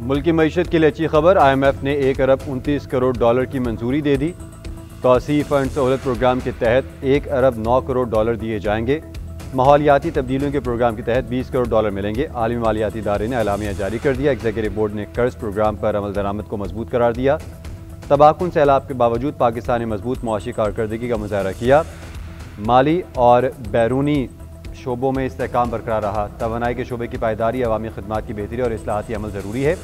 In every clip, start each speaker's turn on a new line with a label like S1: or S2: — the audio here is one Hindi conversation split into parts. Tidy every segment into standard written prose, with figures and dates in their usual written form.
S1: मुल्की मईशत के लिए अच्छी खबर, IMF ने 1 अरब 29 करोड़ डॉलर की मंजूरी दे दी। तौसीफ़ फंड सहूलत प्रोग्राम के तहत 1 अरब 9 करोड़ डॉलर दिए जाएंगे। माहौलियाती तब्दीलियों के प्रोग्राम के तहत 20 करोड़ डॉलर मिलेंगे। आलमी मालियाती इदारे ने एलामिया जारी कर दिया। एग्जीक्यूटिव बोर्ड ने कर्ज प्रोग्राम पर अमल दरामद को मजबूत करार दिया। तबाहकुन सैलाब के बावजूद पाकिस्तान ने मजबूत मुआशी कारकर्दगी का मुजाहरा किया। माली और बैरूनी शोबों में इस्तेहकाम बरकरार रहा। तवानाई के शोबे की पायदारी, अवामी खदमात की बेहतरी और इस्लाहाती अमल ज़रूरी है।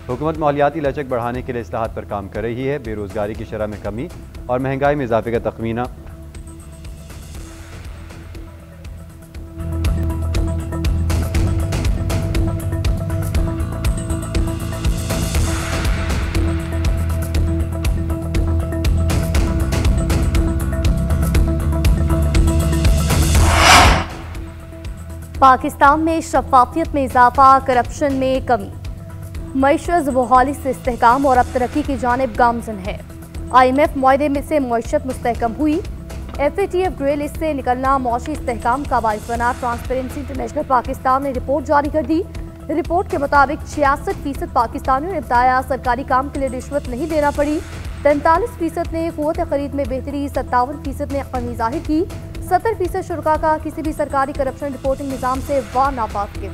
S1: हुकूमत माहौलियाती लचक बढ़ाने के लिए इस्लाहात पर काम कर रही है। बेरोज़गारी की शरह में कमी और महंगाई में इजाफे का तखमीना।
S2: पाकिस्तान में शफाफियत में इजाफा, करप्शन में कमी, मईशत बहाली से इस्तेहकाम और अब तरक्की की जानिब गामजन है। IMF मुआहदे में से मईशत मुस्तहकम हुई। FATF ग्रे लिस्ट से निकलना मौशी इस्तेहकाम का बाइस बना। ट्रांसपेरेंसी इंटरनेशनल पाकिस्तान ने रिपोर्ट जारी कर दी। रिपोर्ट के मुताबिक 66% पाकिस्तानियों ने बताया सरकारी काम के लिए रिश्वत नहीं देना पड़ी। 43% ने क़ुव्वत खरीद में बेहतरी, 57% ने कमी जाहिर की। 70% शुरा का किसी भी सरकारी करप्शन रिपोर्टिंग निज़ाम से वानावाकिफ।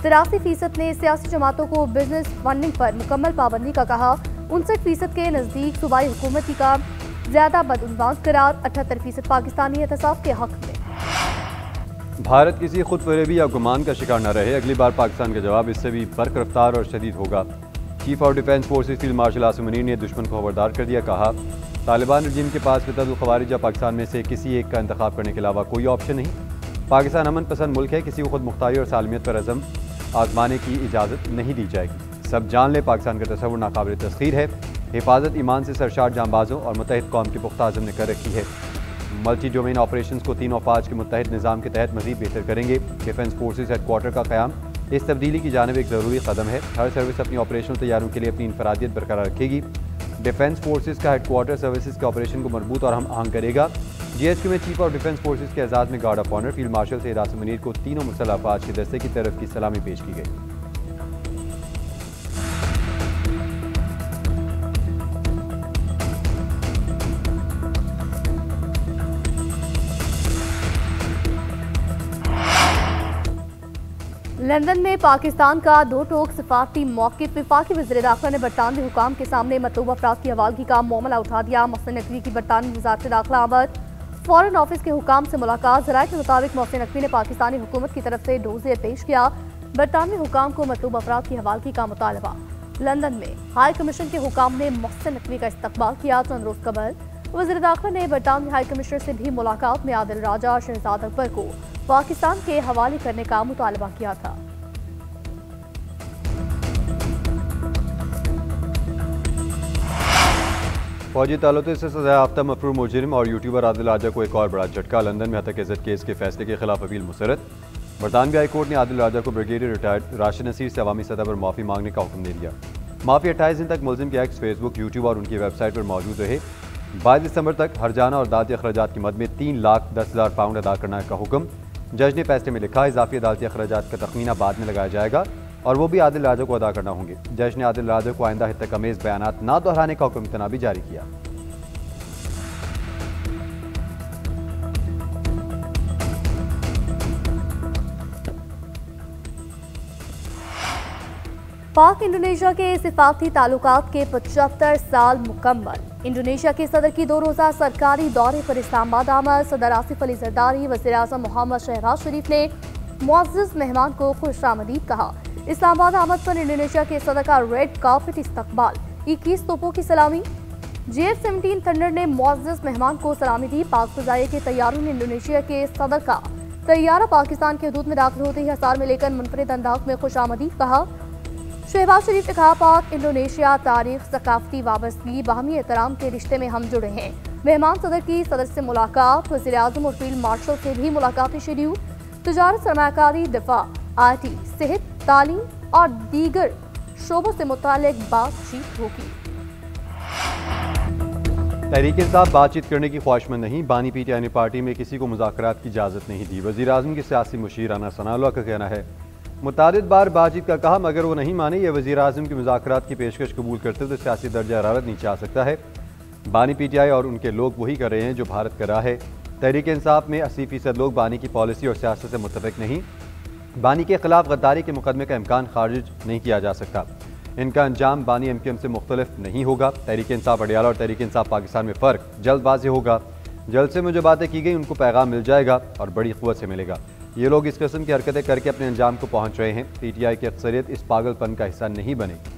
S2: 83% ने सियासी जमातों को बिजनेस फंडिंग पर मुकम्मल पाबंदी का कहा। 59% के नज़दीक सूबाई हुकूमती का ज्यादा बदउनवान करार। 78% पाकिस्तानी एहतसाब के हक में।
S1: भारत किसी खुद फरेबी या गुमान का शिकार न रहे। अगली बार पाकिस्तान का जवाब इससे भी बर्क रफ्तार और शदीद होगा। Chief of defence forces field marshal Asim Munir ने दुश्मन को खबरदार कर दिया। कहा, तालिबान रजीम के पास फितरतुल खवारिज या पाकिस्तान में से किसी एक का इंतखाब करने के अलावा कोई ऑप्शन नहीं। पाकिस्तान अमन पसंद मुल्क है। किसी को खुद मुख्तारी और सालमियत पर अज़म आजमाने की इजाज़त नहीं दी जाएगी। सब जान ले, पाकिस्तान का तस्वुर नाकाबिल तस्खीर है। हिफाजत ईमान से सरशार जांबाजों और मुत्तहिद कौम की पुख्ता अज़म ने कर रखी है। मल्टी डोमेन ऑपरेशंस को 3 और 5 के मुत्तहिद निज़ाम के तहत मज़ीद बेहतर करेंगे। डिफेंस फोर्सेज हेडक्वार्टर का क़याम इस तब्दीली की जानिब एक ज़रूरी कदम है। हर सर्विस अपनी ऑपरेशनल तैयारियों के लिए अपनी इनफरादियत बरकरार रखेगी। डिफेंस फोर्सेज का हेडक्वार्टर सर्विसेज के ऑपरेशन को मजबूत और हम आहंग करेगा। GHQ में चीफ ऑफ डिफेंस फोर्सेज के एजाज़ में guard of honour field marshal Syed Asim Munir को तीनों मुसल्लह अफवाज के दस्ते की तरफ की सलामी पेश की गई।
S2: लंदन में पाकिस्तान का 2 टोक सफारती मौक़िफ़। वफाकी वज़ीर दाखिला ने बरतानवी हुकाम के सामने मतलूब अफराद की हवालगी का मामला उठा दिया। मोहसिन नकवी की बरतानवी वज़ारत दाखिला आमद। फॉरेन ऑफिस के हुकाम से मुलाकात। ज़राए के मुताबिक मोहसिन नकवी ने पाकिस्तानी हुकूमत की तरफ से डोज़ियर पेश किया। बरतानवी हुकाम को मतलूब अफराद की हवालगी का मुतालबा। लंदन में हाई कमीशन के हुकाम ने मोहसिन नकवी का इस्तकबाल किया। चंद रोज़ कबल वज़ीर दाखिला ने बरतानवी हाई कमिश्नर से भी मुलाकात में आदिल राजा और शहजाद अकबर को पाकिस्तान के हवाले करने का मुतालबा किया था।
S1: फौजी ताल्लुक़ से सज़ा याफ्ता मफरूर मुजरिम और यूट्यूबर आदिल राजा को एक और बड़ा झटका। लंदन में हत्या इज़्ज़त केस के फैसले के खिलाफ अपील मुस्तरद। बरतानवी हाई कोर्ट ने आदिल राजा को ब्रिगेडियर रिटायर्ड राशिद नसीर से अवामी सतह पर माफ़ी मांगने का हुक्म दे दिया। माफ़ी 28 दिन तक मुलजिम के एक्स, फेसबुक, यूट्यूब और उनकी वेबसाइट पर मौजूद रहे। 22 दिसंबर तक हरजाना और दादी अखराजात की मद में 3,10,000 पाउंड अदा करने का हुक्म। जज ने फैसले में लिखा, इजाफी अदालती अखराजात का तखमीना बाद में लगाया जाएगा और वो भी आदिल राजा को अदा करना होंगे। जज ने आदिल राजा को आइंदा हितकमेज़ बयानात ना दोहराने का हुक्म तनाबी जारी किया।
S2: पाक इंडोनेशिया के सिफारती ताल्लुकात के 75 साल मुकम्मल। इंडोनेशिया के सदर की 2 रोज़ा सरकारी दौरे पर इस्लामाबाद आमद। सदर आसिफ अली जरदारी, वज़ीर आज़म मोहम्मद शहबाज शरीफ ने मुअज़्ज़ज़ मेहमान को खुशामदीद कहा। इस्लामाबाद आमद पर इंडोनेशिया के सदर का रेड कार्पेट इस्तकबाल। 21 तोपों की सलामी। JF-17 थंडर ने मुअज़्ज़ज़ मेहमान को सलामी दी। पाक फ़ज़ाइया के तैयारों ने इंडोनेशिया के सदर का तैयारा पाकिस्तान के हदूद में दाखिल होते ही हसार में लेकर मुनफरिद अंदाज में खुशामदीद कहा। शहबाज शरीफ ने कहा, पाक इंडोनेशिया तारीख, सकाफती वाबस्तगी, बाहमी एहतराम के रिश्ते में हम जुड़े हैं। मेहमान सदर की सदर से मुलाकात। वज़ीर आज़म और फील्ड मार्शल से भी मुलाकातें शेड्यूल। तिजारत, सरमायाकारी, दिफा, IT, सेहत, तालीम और दीगर शोबों से मुताल्लिक बातचीत होगी।
S1: तहरीक इंसाफ बातचीत करने की ख्वाहिशमंद नहीं। बानी PTI ने पार्टी में किसी को मुज़ाकरात की इजाज़त नहीं दी। वज़ीर आज़म के सियासी मुशीर राना सनाउल्लाह का कहना है, मुतादिद बार बातचीत का कहा, मगर वो नहीं माने। ये वज़ीर आज़म की मुज़ाकरात की पेशकश कबूल करते तो सियासी दर्जा हरारत नीचे आ सकता है। बानी PTI और उनके लोग वही कर रहे हैं जो भारत कर रहा है। तहरीक इंसाफ में 80% लोग बानी की पॉलिसी और सियासत से मुत्तफिक नहीं। बानी के खिलाफ गद्दारी के मुकदमे का इम्कान खारिज नहीं किया जा सकता। इनका अंजाम बानी MQM से मुख्तलिफ नहीं होगा। तहरीक इंसाफ अडियाला और तहरीक इंसाफ पाकिस्तान में फ़र्क जल्द वाज़ेह होगा। जलसे में जो बातें की गई उनको पैगाम मिल जाएगा और बड़ी क़ुव्वत से मिलेगा। ये लोग इस किस्म की हरकतें करके अपने अंजाम को पहुँच रहे हैं। PTI की अक्सरियत इस पागलपन का हिस्सा नहीं बनेगी।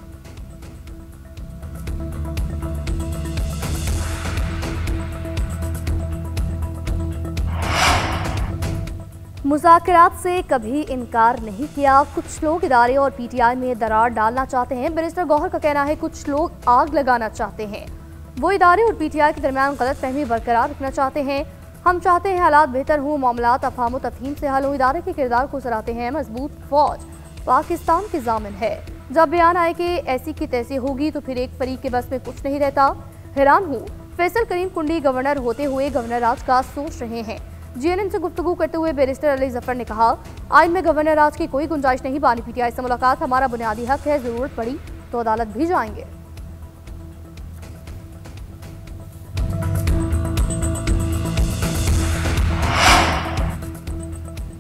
S2: मुज़ाकरात से कभी इनकार नहीं किया। कुछ लोग इदारे और PTI में दरार डालना चाहते हैं। बैरिस्टर गौहर का कहना है कुछ लोग आग लगाना चाहते हैं। वो इदारे और PTI के दरमियान गलतफहमी बरकरार रखना चाहते हैं। हम चाहते हैं हालात बेहतर हों, मामलात अफहाम व तफहीम से हल हो। इदारे के किरदार को सराहते हैं। मजबूत फौज पाकिस्तान की जामिन है। जब बयान आए कि ऐसी की तैसी होगी तो फिर एक फरीक के बस में कुछ नहीं रहता। हैरान हूँ, फैसल करीम कुंडी गवर्नर होते हुए गवर्नर राज का सोच रहे हैं। GNN से गुफ्तगू करते हुए बैरिस्टर अली जफर ने कहा, आइन में गवर्नर राज की कोई गुंजाइश नहीं। बानी PTI से मुलाकात हमारा बुनियादी हक है। जरूरत पड़ी तो अदालत भी जाएंगे।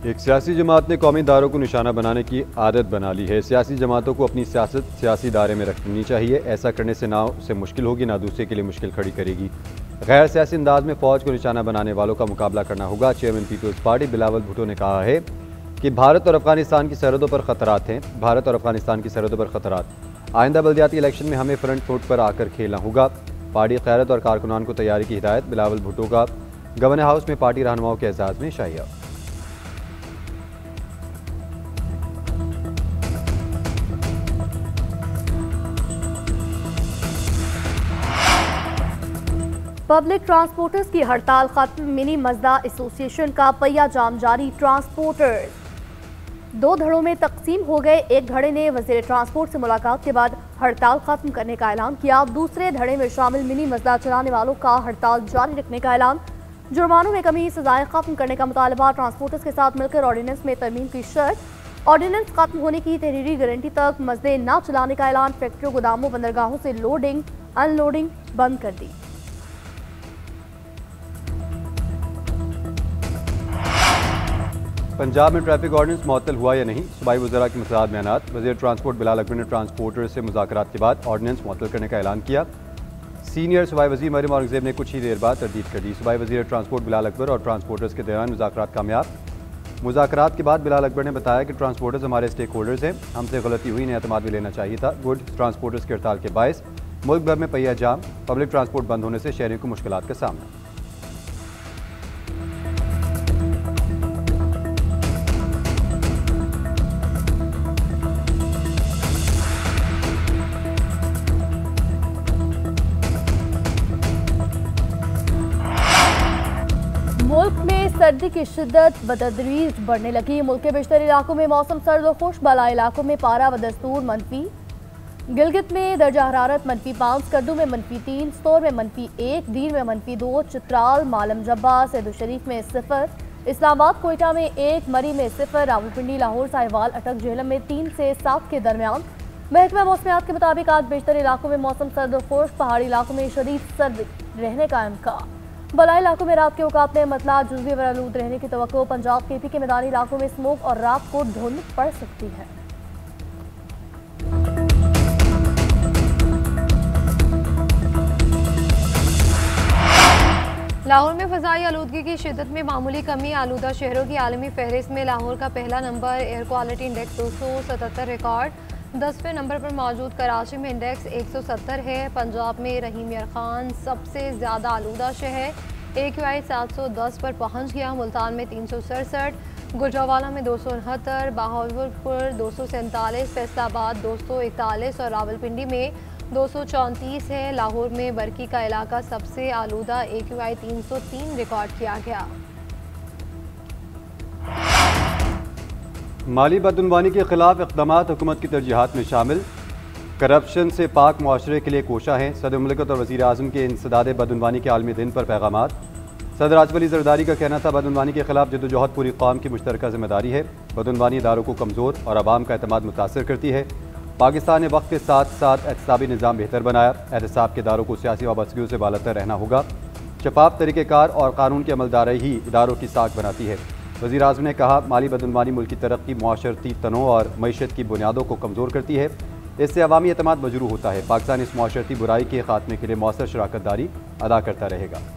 S1: एक सियासी जमात ने कौमी इदारों को निशाना बनाने की आदत बना ली है। सियासी जमातों को अपनी सियासत सियासी इदारे में रखनी चाहिए। ऐसा करने से ना उसे मुश्किल होगी ना दूसरे के लिए मुश्किल खड़ी करेगी। गैर सियासी अंदाज में फ़ौज को निशाना बनाने वालों का मुकाबला करना होगा। चेयरमैन पीपल्स पार्टी बिलावल भुट्टो ने कहा है कि भारत और अफगानिस्तान की सरहदों पर खतरात हैं। भारत और अफगानिस्तान की सरहदों पर खतरात। आइंदा बल्दियाती इलेक्शन में हमें फ्रंट फुट पर आकर खेलना होगा। पार्टी क़यादत और कारकुनान को तैयारी की हिदायत। बिलावल भुट्टो का गवर्नर हाउस में पार्टी रहनुमाओं के एजाज़ में शाहिया।
S2: पब्लिक ट्रांसपोर्टर्स की हड़ताल खत्म। मिनी मजदा एसोसिएशन का पहिया जाम जारी। ट्रांसपोर्टर्स 2 धड़ों में तकसीम हो गए। एक धड़े ने वज़ीर ट्रांसपोर्ट से मुलाकात के बाद हड़ताल खत्म करने का ऐलान किया। दूसरे धड़े में शामिल मिनी मजदा चलाने वालों का हड़ताल जारी रखने का ऐलान। जुर्मानों में कमी, सजाएं खत्म करने का मुतालबा। ट्रांसपोर्टर्स के साथ मिलकर ऑर्डिनेंस में तरमीम की शर्त। ऑर्डिनेंस खत्म होने की तहरीरी गारंटी तक मजदे न चलाने का ऐलान। फैक्ट्रियों, गोदामों, बंदरगाहों से लोडिंग अनलोडिंग बंद कर दी।
S1: पंजाब में ट्रैफिक ऑर्डिनेंस मुअत्तल हुआ या नहीं, सूबाई वज़रा के मुतअद्दिद बयानात। वज़ीर ट्रांसपोर्ट बिलाल अकबर ने ट्रांसपोर्टर से मुज़ाकरात के बाद ऑर्डिनेंस मुअत्तल करने का ऐलान किया। सीनियर सूबाई वज़ीर मरियम औरंगज़ेब ने कुछ ही देर बाद तरदीद कर दी। सूबाई वज़ीर ट्रांसपोर्ट बिलाल अकबर और ट्रांसपोर्टर्स के दरमियान मुज़ाकरात कामयाब। मुज़ाकरात के बाद बिलाल अकबर ने बताया कि ट्रांसपोर्टर्स हमारे स्टेक होल्डर्स हैं। हमसे गलती हुई, इन्हें एतमाद में लेना चाहिए था। गुड ट्रांसपोर्टर्स की हड़ताल के बायस मुल्क भर में पहिया जाम। पब्लिक ट्रांसपोर्ट बंद होने से शहरियों को मुश्किलात का सामना।
S2: मुल्क में सर्दी की शिद्दत बतदरीज बढ़ने लगी। मुल्क के बेशतर इलाकों में मौसम सर्द और खुश्क। बालाई इलाकों में पारा बदस्तूर मनफी। गिलगित में दर्जा हरारत -5, कद्दू में -3, स्तोर में -1, दीन में -2, चित्राल, मालम जब्बा, सैदू शरीफ में 0, इस्लामाबाद कोयटा में 1, मरी में 0, रावलपिंडी, लाहौर, साहिवाल, अटक, झेलम में 3 से 7 के दरमियान। महकमा मौसमियात के मुताबिक आज बेशतर इलाकों में मौसम सर्द और खुश्क। पहाड़ी इलाकों में शदीद सर्द रहने का इम्कान। बलाई इलाकों में रात के औकात में मतला जुज़वी व आलूद रहने की तवक्को। पंजाब KP के मैदानी इलाकों में स्मोक और रात को धुंध पड़ सकती है।
S3: लाहौर में फ़ज़ाई आलूदगी की शिद्दत में मामूली कमी। आलूदा शहरों की आलमी फहरिस्त में लाहौर का पहला नंबर। Air quality index 277 record. 10वें नंबर पर मौजूद कराची में इंडेक्स 170 है। पंजाब में रहीम यार खान सबसे ज़्यादा आलूदा शहर, AQI 710 पर पहुंच गया। मुल्तान में 367, गुजरावाला में 269, बहावलपुर 247, फैसलाबाद 241 और रावलपिंडी में 234 है। लाहौर में बरकी का इलाका सबसे आलूदा, AQI 303 रिकॉर्ड किया गया।
S1: माली बदउनवानी के खिलाफ इक़दामात हुकूमत की तरजीहात में शामिल। करप्शन से पाक मुआशरे के लिए कोशा हैं। सदर मुमलिकत और वज़ीर आज़म के इंसदाद बदउनवानी के आलमी दिन पर पैगामात। सदर आसिफ अली जरदारी का कहना था, बदउनवानी के खिलाफ जद्दोजहद पूरी कौम की मुश्तरका जिम्मेदारी है। बदउनवानी इदारों को कमज़ोर और आवाम का एतमाद मुतासर करती है। पाकिस्तान ने वक्त के साथ साथ एहतसाबी निज़ाम बेहतर बनाया। एहतसाब के इदारों को सियासी वाबस्तगियों से बालतर रहना होगा। शफाफ तरीक़ेकार और कानून की अमलदारी ही इदारों की साख बनाती है। वज़ीर आज़म ने कहा, माली बदउनवानी मुल्क की तरक्की, मुआशरती तनों और मईशत की बुनियादों को कमज़ोर करती है। इससे अवामी एतमाद मजरूह होता है। पाकिस्तान इस मुआशरती बुराई के खात्मे के लिए मौसर शराकत दारी अदा करता रहेगा।